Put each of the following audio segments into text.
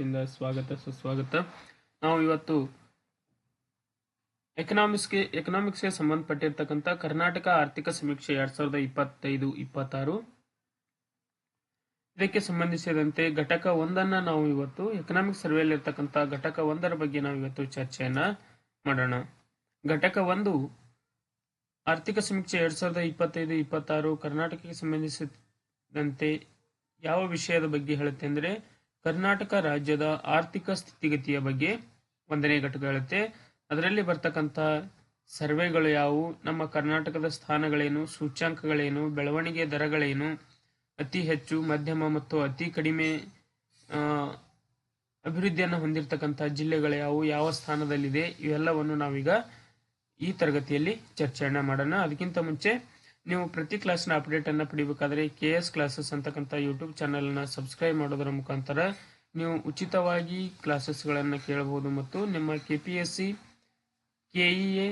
ವತಿಯಿಂದ ಸ್ವಾಗತ ಸುಸ್ವಾಗತ. ನಾವು ಇವತ್ತು ಎಕನಾಮಿಕ್ಸ್ಗೆ ಸಂಬಂಧಪಟ್ಟಿರ್ತಕ್ಕಂಥ ಕರ್ನಾಟಕ ಆರ್ಥಿಕ ಸಮೀಕ್ಷೆ 2025-26 ಇದಕ್ಕೆ ಸಂಬಂಧಿಸಿದಂತೆ ಘಟಕ 1 ನಾವು ಇವತ್ತು ಎಕನಾಮಿಕ್ಸ್ ಸರ್ವೆಯಲ್ಲಿ ಇರ್ತಕ್ಕಂಥ ಘಟಕ 1 ಬಗ್ಗೆ ನಾವು ಇವತ್ತು ಚರ್ಚೆಯನ್ನ ಮಾಡೋಣ. ಘಟಕ 1 ಆರ್ಥಿಕ ಸಮೀಕ್ಷೆ 2025-26 ಕರ್ನಾಟಕಕ್ಕೆ ಸಂಬಂಧಿಸಿದಂತೆ ಯಾವ ವಿಷಯದ ಬಗ್ಗೆ ಹೇಳುತ್ತೆ ಅಂದ್ರೆ ಕರ್ನಾಟಕ ರಾಜ್ಯದ ಆರ್ಥಿಕ ಸ್ಥಿತಿಗತಿಯ ಬಗ್ಗೆ 1ನೇ ಘಟಕ ಹೇಳುತ್ತೆ. ಅದರಲ್ಲಿ ಬರ್ತಕ್ಕಂಥ ಸರ್ವೆಗಳು ಯಾವುವು, ನಮ್ಮ ಕರ್ನಾಟಕದ ಸ್ಥಾನಗಳೇನು, ಸೂಚ್ಯಾಂಕಗಳೇನು, ಬೆಳವಣಿಗೆ ದರಗಳೇನು, ಅತಿ ಹೆಚ್ಚು, ಮಧ್ಯಮ ಮತ್ತು ಅತಿ ಕಡಿಮೆ ಅಭಿವೃದ್ಧಿಯನ್ನು ಹೊಂದಿರತಕ್ಕಂಥ ಜಿಲ್ಲೆಗಳು ಯಾವುವು, ಯಾವ ಸ್ಥಾನದಲ್ಲಿದೆ, ಇವೆಲ್ಲವನ್ನು ನಾವೀಗ ಈ ತರಗತಿಯಲ್ಲಿ ಚರ್ಚೆಯನ್ನ ಮಾಡೋಣ. ಅದಕ್ಕಿಂತ ಮುಂಚೆ ನೀವು ಪ್ರತಿ ಕ್ಲಾಸ್ನ ಅಪ್ಡೇಟ್ ಅನ್ನ ಪಡಿಬೇಕಾದ್ರೆ KS ಕ್ಲಾಸಸ್ ಅಂತಕ್ಕಂಥ ಯೂಟ್ಯೂಬ್ ಚಾನೆಲ್ ನ ಸಬ್ಸ್ಕ್ರೈಬ್ ಮಾಡೋದರ ಮುಖಾಂತರ ನೀವು ಉಚಿತವಾಗಿ ಕ್ಲಾಸಸ್ ಗಳನ್ನ ಕೇಳಬಹುದು ಮತ್ತು ನಿಮ್ಮ KPSC, KEA,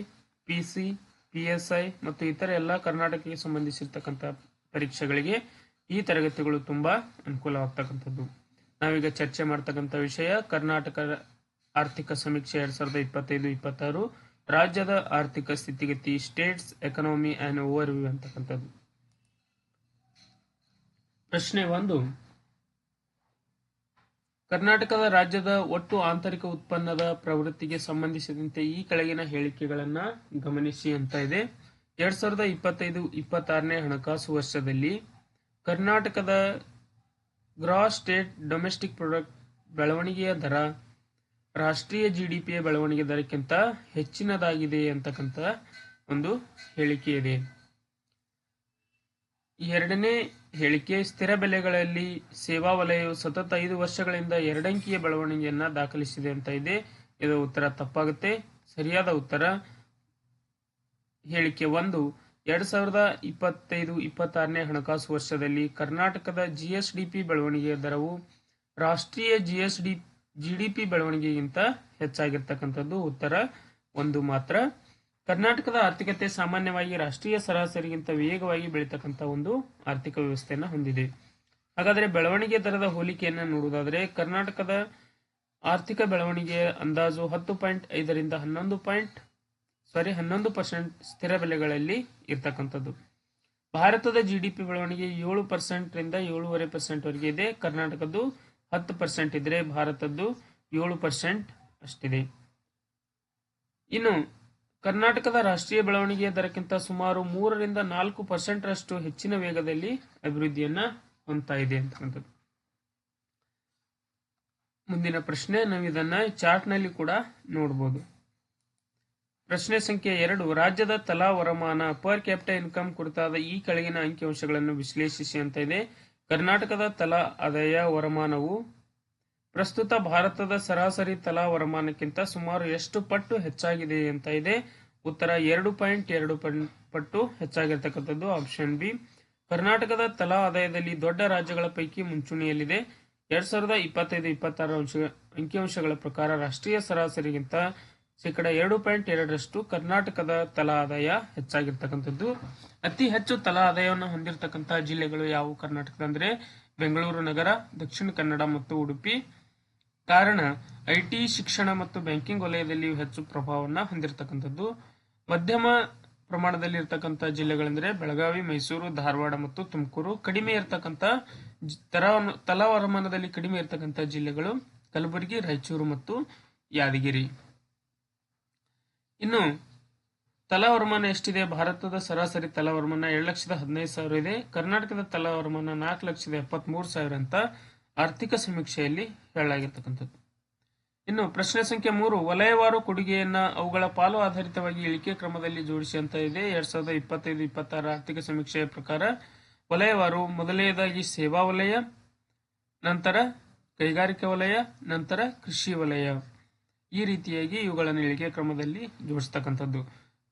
PC, PSI ಮತ್ತು ಇತರ ಎಲ್ಲ ಕರ್ನಾಟಕಕ್ಕೆ ಸಂಬಂಧಿಸಿರ್ತಕ್ಕಂಥ ಪರೀಕ್ಷೆಗಳಿಗೆ ಈ ತರಗತಿಗಳು ತುಂಬಾ ಅನುಕೂಲವಾಗ್ತಕ್ಕಂಥದ್ದು. ನಾವೀಗ ಚರ್ಚೆ ಮಾಡ್ತಕ್ಕಂಥ ವಿಷಯ ಕರ್ನಾಟಕ ಆರ್ಥಿಕ ಸಮೀಕ್ಷೆ 2025-26 ರಾಜ್ಯದ ಆರ್ಥಿಕ ಸ್ಥಿತಿಗತಿ, ಸ್ಟೇಟ್ಸ್ ಎಕನಾಮಿ ಅಂಡ್ ಓವರ್ವ್ಯೂ ಅಂತಕ್ಕಂಥದ್ದು. ಪ್ರಶ್ನೆ 1, ಕರ್ನಾಟಕದ ರಾಜ್ಯದ ಒಟ್ಟು ಆಂತರಿಕ ಉತ್ಪನ್ನದ ಪ್ರವೃತ್ತಿಗೆ ಸಂಬಂಧಿಸಿದಂತೆ ಈ ಕೆಳಗಿನ ಹೇಳಿಕೆಗಳನ್ನ ಗಮನಿಸಿ ಅಂತ ಇದೆ. 2025-26ನೇ ಹಣಕಾಸು ವರ್ಷದಲ್ಲಿ ಕರ್ನಾಟಕದ ಗ್ರಾಸ್ ಸ್ಟೇಟ್ ಡೊಮೆಸ್ಟಿಕ್ ಪ್ರಾಡಕ್ಟ್ ಬೆಳವಣಿಗೆಯ ದರ ರಾಷ್ಟ್ರೀಯ GDP ಬೆಳವಣಿಗೆ ದರಕ್ಕಿಂತ ಹೆಚ್ಚಿನದಾಗಿದೆ ಅಂತಕ್ಕಂಥ ಒಂದು ಹೇಳಿಕೆ ಇದೆ. ಎರಡನೇ ಹೇಳಿಕೆ, ಸ್ಥಿರ ಬೆಲೆಗಳಲ್ಲಿ ಸೇವಾ ವಲಯವು ಸತತ 5 ವರ್ಷಗಳಿಂದ 2 ಅಂಕಿಯ ಬೆಳವಣಿಗೆಯನ್ನ ದಾಖಲಿಸಿದೆ ಅಂತ ಇದೆ. ಇದು ಉತ್ತರ ತಪ್ಪಾಗುತ್ತೆ. ಸರಿಯಾದ ಉತ್ತರ ಹೇಳಿಕೆ 1, 2025-26ನೇ ಹಣಕಾಸು ವರ್ಷದಲ್ಲಿ ಕರ್ನಾಟಕದ GSDP ಬೆಳವಣಿಗೆಯ ದರವು ರಾಷ್ಟ್ರೀಯ GDP ಬೆಳವಣಿಗೆಗಿಂತ ಹೆಚ್ಚಾಗಿರ್ತಕ್ಕಂಥದ್ದು. ಉತ್ತರ 1 ಮಾತ್ರ. ಕರ್ನಾಟಕದ ಆರ್ಥಿಕತೆ ಸಾಮಾನ್ಯವಾಗಿ ರಾಷ್ಟ್ರೀಯ ಸರಾಸರಿಗಿಂತ ವೇಗವಾಗಿ ಬೆಳೀತಕ್ಕಂಥ ಒಂದು ಆರ್ಥಿಕ ವ್ಯವಸ್ಥೆಯನ್ನು ಹೊಂದಿದೆ. ಹಾಗಾದರೆ ಬೆಳವಣಿಗೆ ದರದ ಹೋಲಿಕೆಯನ್ನು ನೋಡುವುದಾದರೆ ಕರ್ನಾಟಕದ ಆರ್ಥಿಕ ಬೆಳವಣಿಗೆಯ ಅಂದಾಜು 10.5ರಿಂದ 11% ಸ್ಥಿರ ಬೆಲೆಗಳಲ್ಲಿ ಇರ್ತಕ್ಕಂಥದ್ದು. ಭಾರತದ GDP ಬೆಳವಣಿಗೆ 7%ರಿಂದ 7.5% ವರೆಗೆ ಇದೆ. ಕರ್ನಾಟಕದ್ದು 10% ಇದ್ರೆ ಭಾರತದ್ದು 7% ಅಷ್ಟಿದೆ. ಇನ್ನು ಕರ್ನಾಟಕದ ರಾಷ್ಟ್ರೀಯ ಬೆಳವಣಿಗೆಯ ದರಕ್ಕಿಂತ ಸುಮಾರು 3ರಿಂದ 4% ರಷ್ಟು ಹೆಚ್ಚಿನ ವೇಗದಲ್ಲಿ ಅಭಿವೃದ್ಧಿಯನ್ನ ಹೊಂದ್ತಾ ಇದೆ ಅಂತಕ್ಕಂಥದ್ದು. ಮುಂದಿನ ಪ್ರಶ್ನೆ, ನಾವು ಇದನ್ನ ಚಾರ್ಟ್ ನಲ್ಲಿ ಕೂಡ ನೋಡಬಹುದು. ಪ್ರಶ್ನೆ ಸಂಖ್ಯೆ 2, ರಾಜ್ಯದ ತಲಾ ವರಮಾನ ಪರ್ ಕ್ಯಾಪಿಟಲ್ ಇನ್ಕಮ್ ಕುರಿತಾದ ಈ ಕೆಳಗಿನ ಅಂಕಿಅಂಶಗಳನ್ನು ವಿಶ್ಲೇಷಿಸಿ ಅಂತ ಇದೆ. ಕರ್ನಾಟಕದ ತಲಾ ಆದಾಯ ವರಮಾನವು ಪ್ರಸ್ತುತ ಭಾರತದ ಸರಾಸರಿ ತಲಾ ವರಮಾನಕ್ಕಿಂತ ಸುಮಾರು ಎಷ್ಟು ಪಟ್ಟು ಹೆಚ್ಚಾಗಿದೆ ಅಂತ ಇದೆ. ಉತ್ತರ 2.2 ಪಟ್ಟು ಹೆಚ್ಚಾಗಿರ್ತಕ್ಕಂಥದ್ದು. Option B. ಕರ್ನಾಟಕದ ತಲಾ ಆದಾಯದಲ್ಲಿ ದೊಡ್ಡ ರಾಜ್ಯಗಳ ಪೈಕಿ ಮುಂಚೂಣಿಯಲ್ಲಿದೆ. 2025-26 ಅಂಕಿಅಂಶಗಳ ಪ್ರಕಾರ ರಾಷ್ಟ್ರೀಯ ಸರಾಸರಿಗಿಂತ 2.2% ಕರ್ನಾಟಕದ ತಲಾ ಆದಾಯ ಹೆಚ್ಚಾಗಿರ್ತಕ್ಕಂಥದ್ದು. ಅತಿ ಹೆಚ್ಚು ತಲಾ ಆದಾಯವನ್ನು ಹೊಂದಿರತಕ್ಕಂತಹ ಜಿಲ್ಲೆಗಳು ಯಾವುವು ಕರ್ನಾಟಕದ ಅಂದ್ರೆ ಬೆಂಗಳೂರು ನಗರ, ದಕ್ಷಿಣ ಕನ್ನಡ ಮತ್ತು ಉಡುಪಿ. ಕಾರಣ IT, ಶಿಕ್ಷಣ ಮತ್ತು ಬ್ಯಾಂಕಿಂಗ್ ವಲಯದಲ್ಲಿ ಹೆಚ್ಚು ಪ್ರಭಾವವನ್ನು ಹೊಂದಿರತಕ್ಕಂಥದ್ದು. ಮಧ್ಯಮ ಪ್ರಮಾಣದಲ್ಲಿ ಇರತಕ್ಕಂಥ ಜಿಲ್ಲೆಗಳೆಂದರೆ ಬೆಳಗಾವಿ, ಮೈಸೂರು, ಧಾರವಾಡ ಮತ್ತು ತುಮಕೂರು. ಕಡಿಮೆ ಇರತಕ್ಕಂಥ ತಲಾ ವರಮಾನದಲ್ಲಿ ಕಡಿಮೆ ಇರತಕ್ಕಂಥ ಜಿಲ್ಲೆಗಳು ಕಲಬುರಗಿ, ರಾಯಚೂರು ಮತ್ತು ಯಾದಗಿರಿ. ಇನ್ನು ತಲಾ ವರಮಾನ ಎಷ್ಟಿದೆ? ಭಾರತದ ಸರಾಸರಿ ತಲಾ ವರಮಾನ 7,15,000 ಇದೆ. ಕರ್ನಾಟಕದ ತಲಾ ವರಮಾನ 4,73,000 ಅಂತ ಆರ್ಥಿಕ ಸಮೀಕ್ಷೆಯಲ್ಲಿ ಹೇಳಲಾಗಿರ್ತಕ್ಕಂಥದ್ದು. ಇನ್ನು ಪ್ರಶ್ನೆ ಸಂಖ್ಯೆ 3, ವಲಯವಾರು ಕೊಡುಗೆಯನ್ನ ಅವುಗಳ ಪಾಲು ಆಧಾರಿತವಾಗಿ ಇಳಿಕೆ ಕ್ರಮದಲ್ಲಿ ಜೋಡಿಸಿ ಅಂತ ಇದೆ. 2025-26 ಆರ್ಥಿಕ ಸಮೀಕ್ಷೆಯ ಪ್ರಕಾರ ವಲಯವಾರು ಮೊದಲನೆಯದಾಗಿ ಸೇವಾ ವಲಯ, ನಂತರ ಕೈಗಾರಿಕಾ ವಲಯ, ನಂತರ ಕೃಷಿ ವಲಯ, ಈ ರೀತಿಯಾಗಿ ಇವುಗಳನ್ನು ಇಳಿಕೆ ಕ್ರಮದಲ್ಲಿ ಜೋಡಿಸ್ತಕ್ಕಂಥದ್ದು.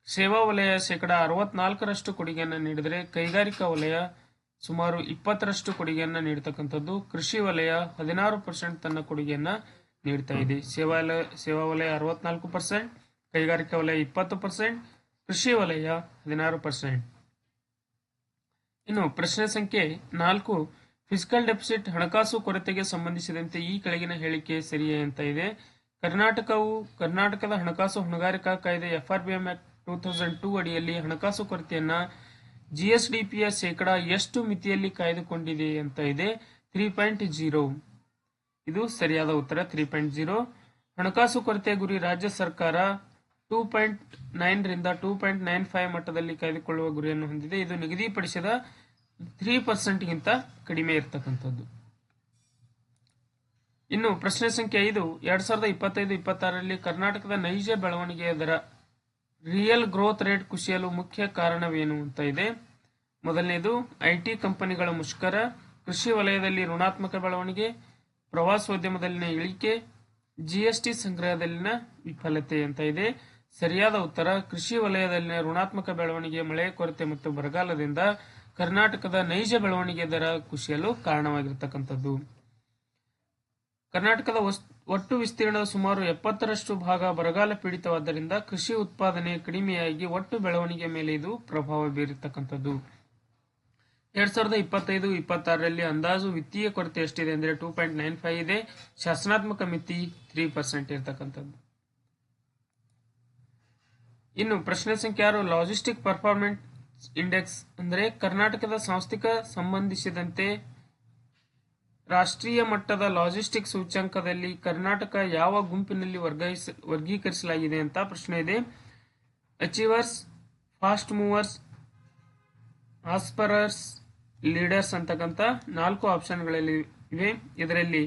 ಸೇವಾ ವಲಯ 64% ಕೊಡುಗೆಯನ್ನು ನೀಡಿದರೆ ಕೈಗಾರಿಕಾ ವಲಯ ಸುಮಾರು 20% ಕೊಡುಗೆಯನ್ನ ನೀಡತಕ್ಕಂಥದ್ದು. ಕೃಷಿ ವಲಯ 16% ತನ್ನ ಕೊಡುಗೆಯನ್ನ ನೀಡ್ತಾ ಇದೆ. ಸೇವಾ ವಲಯ 64%, ಕೈಗಾರಿಕಾ ವಲಯ 20%, ಕೃಷಿ ವಲಯ 16%. ಇನ್ನು ಪ್ರಶ್ನೆ ಸಂಖ್ಯೆ 4, ಫಿಸಿಕಲ್ ಡೆಫಿಸಿಟ್ ಹಣಕಾಸು ಕೊರತೆಗೆ ಸಂಬಂಧಿಸಿದಂತೆ ಈ ಕೆಳಗಿನ ಹೇಳಿಕೆ ಸರಿಯೇ ಅಂತ ಇದೆ. ಕರ್ನಾಟಕದ ಹಣಕಾಸು ಹೊಣೆಗಾರಿಕಾ ಕಾಯ್ದೆ FRBM ಆಕ್ಟ್ 2002 ಅಡಿಯಲ್ಲಿ ಹಣಕಾಸು ಕೊರತೆಯನ್ನ GSDPಯ ಶೇಕಡಾ ಎಷ್ಟು ಮಿತಿಯಲ್ಲಿ ಕಾಯ್ದುಕೊಂಡಿದೆ ಅಂತ ಇದೆ. 3.0. ಇದು ಸರಿಯಾದ ಉತ್ತರ. 3.0. ಹಣಕಾಸು ಕೊರತೆ ಗುರಿ ರಾಜ್ಯ ಸರ್ಕಾರ 2.9 ರಿಂದ 2.95 ಮಟ್ಟದಲ್ಲಿ ಕಾಯ್ದುಕೊಳ್ಳುವ ಗುರಿಯನ್ನು ಹೊಂದಿದೆ. ಇದು ನಿಗದಿಪಡಿಸಿದ 3% ಗಿಂತ ಕಡಿಮೆ ಇರತಕ್ಕಂಥದ್ದು. ಇನ್ನು ಪ್ರಶ್ನೆ ಸಂಖ್ಯೆ 5. 2025-26ರಲ್ಲಿ ಕರ್ನಾಟಕದ ನೈಜ ಬೆಳವಣಿಗೆಯ ದರ ರಿಯಲ್ ಗ್ರೋತ್ ರೇಟ್ ಕುಸಿಯಲು ಮುಖ್ಯ ಕಾರಣವೇನು ಅಂತ ಇದೆ. ಮೊದಲನೇದು IT ಕಂಪನಿಗಳ ಮುಷ್ಕರ, ಕೃಷಿ ವಲಯದಲ್ಲಿ ಋಣಾತ್ಮಕ ಬೆಳವಣಿಗೆ, ಪ್ರವಾಸೋದ್ಯಮದಲ್ಲಿನ ಇಳಿಕೆ, GST ಸಂಗ್ರಹದಲ್ಲಿನ ವಿಫಲತೆ ಅಂತ ಇದೆ. ಸರಿಯಾದ ಉತ್ತರ ಕೃಷಿ ವಲಯದಲ್ಲಿನ ಋಣಾತ್ಮಕ ಬೆಳವಣಿಗೆ, ಮಳೆ ಕೊರತೆ ಮತ್ತು ಬರಗಾಲದಿಂದ ಕರ್ನಾಟಕದ ನೈಜ ಬೆಳವಣಿಗೆ ದರ ಕುಸಿಯಲು ಕಾರಣವಾಗಿರತಕ್ಕಂಥದ್ದು. ಕರ್ನಾಟಕದ ಒಟ್ಟು ವಿಸ್ತೀರ್ಣದ ಸುಮಾರು 70ರಷ್ಟು ಭಾಗ ಬರಗಾಲ ಪೀಡಿತವಾದ್ದರಿಂದ ಕೃಷಿ ಉತ್ಪಾದನೆ ಕಡಿಮೆಯಾಗಿ ಒಟ್ಟು ಬೆಳವಣಿಗೆ ಮೇಲೆ ಇದು ಪ್ರಭಾವ ಬೀರಿರ್ತಕ್ಕಂಥದ್ದು. 2025-26ರಲ್ಲಿ ಅಂದಾಜು ವಿತ್ತೀಯ ಕೊರತೆ ಎಷ್ಟಿದೆ ಅಂದ್ರೆ 2.95 ಇದೆ. ಶಾಸನಾತ್ಮಕ ಮಿತಿ 3% ಇರತಕ್ಕಂಥದ್ದು. ಇನ್ನು ಪ್ರಶ್ನೆ ಸಂಖ್ಯೆ 6. ಲಾಜಿಸ್ಟಿಕ್ ಪರ್ಫಾರ್ಮೆನ್ಸ್ ಇಂಡೆಕ್ಸ್ ಅಂದ್ರೆ ಕರ್ನಾಟಕದ ಸಾಂಸ್ಥಿಕ ಸಂಬಂಧಿಸಿದಂತೆ ರಾಷ್ಟ್ರೀಯ ಮಟ್ಟದ ಲಾಜಿಸ್ಟಿಕ್ ಸೂಚ್ಯಂಕದಲ್ಲಿ ಕರ್ನಾಟಕ ಯಾವ ಗುಂಪಿನಲ್ಲಿ ವರ್ಗೀಕರಿಸಲಾಗಿದೆ ಅಂತ ಪ್ರಶ್ನೆ ಇದೆ. ಅಚೀವರ್ಸ್, ಫಾಸ್ಟ್ ಮೂವರ್ಸ್, ಆಸ್ಪರರ್ಸ್, ಲೀಡರ್ಸ್ ಅಂತಕ್ಕಂಥ 4 ಆಪ್ಷನ್ಗಳಲ್ಲಿ ಇವೆ. ಇದರಲ್ಲಿ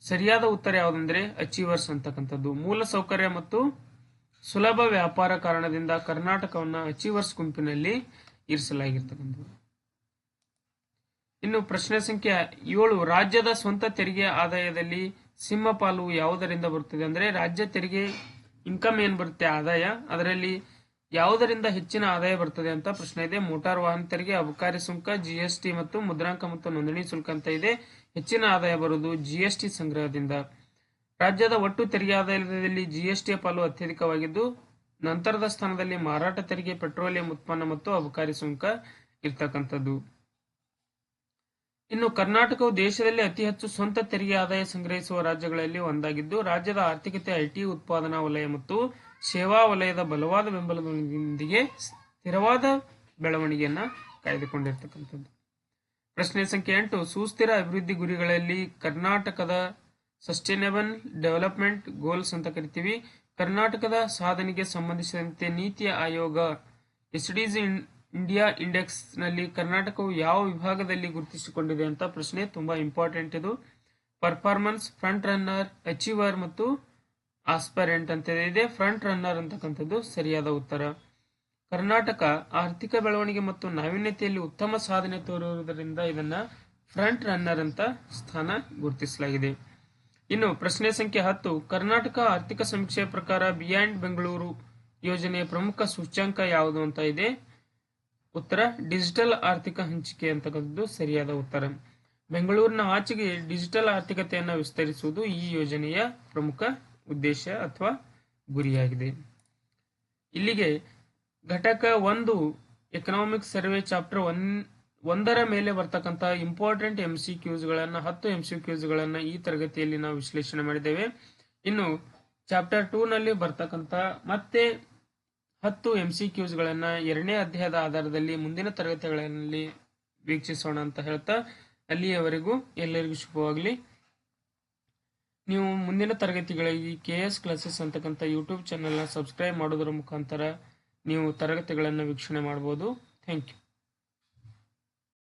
ಸರಿಯಾದ ಉತ್ತರ ಯಾವುದಂದ್ರೆ ಅಚೀವರ್ಸ್ ಅಂತಕ್ಕಂಥದ್ದು. ಮೂಲ ಸೌಕರ್ಯ ಮತ್ತು ಸುಲಭ ವ್ಯಾಪಾರ ಕಾರಣದಿಂದ ಕರ್ನಾಟಕವನ್ನು ಅಚೀವರ್ಸ್ ಗುಂಪಿನಲ್ಲಿ ಇರಿಸಲಾಗಿರ್ತಕ್ಕಂಥದ್ದು. ಇನ್ನು ಪ್ರಶ್ನೆ ಸಂಖ್ಯೆ 7. ರಾಜ್ಯದ ಸ್ವಂತ ತೆರಿಗೆ ಆದಾಯದಲ್ಲಿ ಸಿಂಹಪಾಲು ಯಾವುದರಿಂದ ಬರುತ್ತದೆ ಅಂದ್ರೆ ರಾಜ್ಯ ತೆರಿಗೆ ಇನ್ಕಮ್ ಏನ್ ಬರುತ್ತೆ ಆದಾಯ, ಅದರಲ್ಲಿ ಯಾವುದರಿಂದ ಹೆಚ್ಚಿನ ಆದಾಯ ಬರ್ತದೆ ಅಂತ ಪ್ರಶ್ನೆ ಇದೆ. ಮೋಟಾರ್ ವಾಹನ ತೆರಿಗೆ, ಅಬಕಾರಿ ಸುಂಕ, GST ಮತ್ತು ಮುದ್ರಾಂಕ ಮತ್ತು ನೋಂದಣಿ ಶುಲ್ಕ ಅಂತ ಇದೆ. ಹೆಚ್ಚಿನ ಆದಾಯ ಬರುವುದು GST ಸಂಗ್ರಹದಿಂದ. ರಾಜ್ಯದ ಒಟ್ಟು ತೆರಿಗೆ ಆದಾಯದಲ್ಲಿ GST ಪಾಲು ಅತ್ಯಧಿಕವಾಗಿದ್ದು ನಂತರದ ಸ್ಥಾನದಲ್ಲಿ ಮಾರಾಟ ತೆರಿಗೆ, ಪೆಟ್ರೋಲಿಯಂ ಉತ್ಪನ್ನ ಮತ್ತು ಅಬಕಾರಿ ಸುಂಕ ಇರ್ತಕ್ಕಂಥದ್ದು. ಇನ್ನು ಕರ್ನಾಟಕವು ದೇಶದಲ್ಲಿ ಅತಿ ಹೆಚ್ಚು ಸ್ವಂತ ತೆರಿಗೆ ಆದಾಯ ಸಂಗ್ರಹಿಸುವ ರಾಜ್ಯಗಳಲ್ಲಿ ಒಂದಾಗಿದ್ದು ರಾಜ್ಯದ ಆರ್ಥಿಕತೆ IT ಉತ್ಪಾದನಾ ವಲಯ ಮತ್ತು ಸೇವಾ ವಲಯದ ಬಲವಾದ ಬೆಂಬಲದೊಂದಿಗೆ ಸ್ಥಿರವಾದ ಬೆಳವಣಿಗೆಯನ್ನ ಕಾಯ್ದುಕೊಂಡಿರ್ತಕ್ಕಂಥದ್ದು. ಪ್ರಶ್ನೆ ಸಂಖ್ಯೆ 8. ಸುಸ್ಥಿರ ಅಭಿವೃದ್ಧಿ ಗುರಿಗಳಲ್ಲಿ ಕರ್ನಾಟಕದ ಸಸ್ಟೈನಬಲ್ ಡೆವಲಪ್ಮೆಂಟ್ ಗೋಲ್ಸ್ ಅಂತ ಕರಿತೀವಿ. ಕರ್ನಾಟಕದ ಸಾಧನೆಗೆ ಸಂಬಂಧಿಸಿದಂತೆ NITI Aayog SDG India index ನಲ್ಲಿ ಕರ್ನಾಟಕವು ಯಾವ ವಿಭಾಗದಲ್ಲಿ ಗುರುತಿಸಿಕೊಂಡಿದೆ ಅಂತ ಪ್ರಶ್ನೆ ತುಂಬಾ ಇಂಪಾರ್ಟೆಂಟ್. ಇದು ಪರ್ಫಾರ್ಮೆನ್ಸ್, ಫ್ರಂಟ್ ರನ್ನರ್, ಅಚೀವರ್ ಮತ್ತು ಆಸ್ಪರೆಂಟ್ ಅಂತ ಇದೆ. ಫ್ರಂಟ್ ರನ್ನರ್ ಅಂತಕ್ಕಂಥದ್ದು ಸರಿಯಾದ ಉತ್ತರ. ಕರ್ನಾಟಕ ಆರ್ಥಿಕ ಬೆಳವಣಿಗೆ ಮತ್ತು ನಾವೀನ್ಯತೆಯಲ್ಲಿ ಉತ್ತಮ ಸಾಧನೆ ತೋರುವುದರಿಂದ ಇದನ್ನ ಫ್ರಂಟ್ ರನ್ನರ್ ಅಂತ ಸ್ಥಾನ ಗುರುತಿಸಲಾಗಿದೆ. ಇನ್ನು ಪ್ರಶ್ನೆ ಸಂಖ್ಯೆ 10. ಕರ್ನಾಟಕ ಆರ್ಥಿಕ ಸಮೀಕ್ಷೆಯ ಪ್ರಕಾರ ಬಿಯಾಂಡ್ ಬೆಂಗಳೂರು ಯೋಜನೆಯ ಪ್ರಮುಖ ಸೂಚ್ಯಂಕ ಯಾವುದು ಅಂತ ಇದೆ. ಉತ್ತರ ಡಿಜಿಟಲ್ ಆರ್ಥಿಕ ಹಂಚಿಕೆ ಅಂತಕ್ಕಂಥದ್ದು ಸರಿಯಾದ ಉತ್ತರ. ಬೆಂಗಳೂರಿನ ಆಚೆಗೆ ಡಿಜಿಟಲ್ ಆರ್ಥಿಕತೆಯನ್ನು ವಿಸ್ತರಿಸುವುದು ಈ ಯೋಜನೆಯ ಪ್ರಮುಖ ಉದ್ದೇಶ ಅಥವಾ ಗುರಿಯಾಗಿದೆ. ಇಲ್ಲಿಗೆ ಘಟಕ 1 ಎಕನಾಮಿಕ್ ಸರ್ವೆ ಚಾಪ್ಟರ್ 1ರ ಮೇಲೆ ಬರ್ತಕ್ಕಂಥ ಇಂಪಾರ್ಟೆಂಟ್ MCQsಗಳನ್ನ 10 MCQsಗಳನ್ನ ಈ ತರಗತಿಯಲ್ಲಿ ನಾವು ವಿಶ್ಲೇಷಣೆ ಮಾಡಿದ್ದೇವೆ. ಇನ್ನು ಚಾಪ್ಟರ್ 2 ನಲ್ಲಿ ಬರ್ತಕ್ಕಂಥ ಮತ್ತೆ 10 MCQsಗಳನ್ನ 2ನೇ ಅಧ್ಯಾಯದ ಆಧಾರದಲ್ಲಿ ಮುಂದಿನ ತರಗತಿಗಳಲ್ಲಿ ವೀಕ್ಷಿಸೋಣ ಅಂತ ಹೇಳ್ತಾ ಅಲ್ಲಿಯವರೆಗೂ ಎಲ್ಲರಿಗೂ ಶುಭವಾಗಲಿ. ನೀವು ಮುಂದಿನ ತರಗತಿಗಳಿಗೆ KS ಕ್ಲಾಸಸ್ ಅಂತಕ್ಕಂಥ ಯೂಟ್ಯೂಬ್ ಚಾನೆಲ್ನ ಸಬ್ಸ್ಕ್ರೈಬ್ ಮಾಡೋದರ ಮುಖಾಂತರ ನೀವು ತರಗತಿಗಳನ್ನು ವೀಕ್ಷಣೆ ಮಾಡಬಹುದು. Thank you.